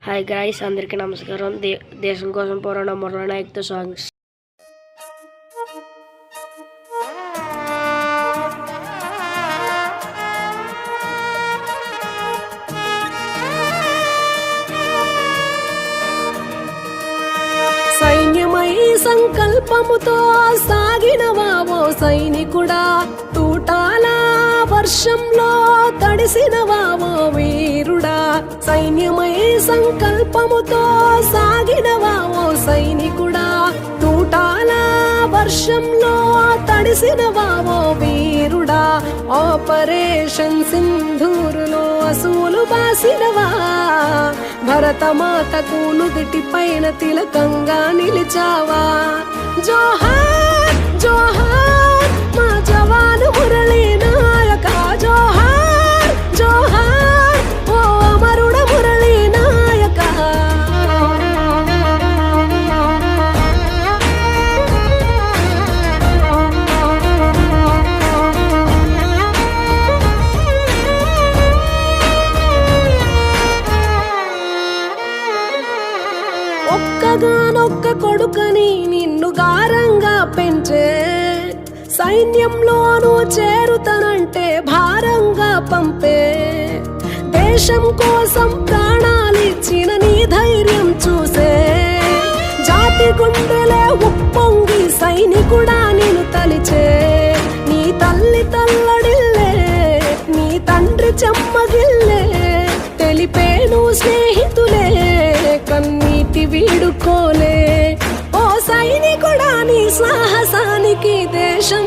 Hi guys, అందరికీ నమస్కారం. దేశం కోసం పోరాడిన మురళీ నాయక్తో సాంగ్స్. సైన్యమై సంకల్పముతో సాగినవా ఓ సైనికుడా, తూటాల వర్షంలో తడిసినవా ఓ వీరుడా. సైన్యమై సంకల్పముతో సాగినవా ఓ సైనికుడా, తూటాల వర్షంలో తడిసినవా ఓ వీరుడా. ఆపరేషన్ సింధూరులో అసూలు బాసినవా, భరతమాతకు నుదిటి పైన తిలకంగా నిలిచావా. జోహార్ జోహార్ మా జవాను మురళీ నాయక, జోహార్ జోహార్ ఓ అమరుడ మురళీ నాయక. ఒక్కగానొక్క కొడుకని నిన్ను గారంగా పెంచే, సైన్యంలోనూ చేరుతనంటే భారంగా పంపే. దేశం కోసం ప్రాణాలిచ్చిన నీ ధైర్యం చూసే, జాతి గుండెలే ఉప్పొంగి సైనికుడా నిన్ను తలిచే. నీ తల్లి తల్లడిల్లే, నీ తండ్రి చెమ్మగిల్లే, తెలిపేను స్నేహితులే కన్నీటి వీడుకోలే. ఓ సైనికుడా నీ సాహసానికి దేశం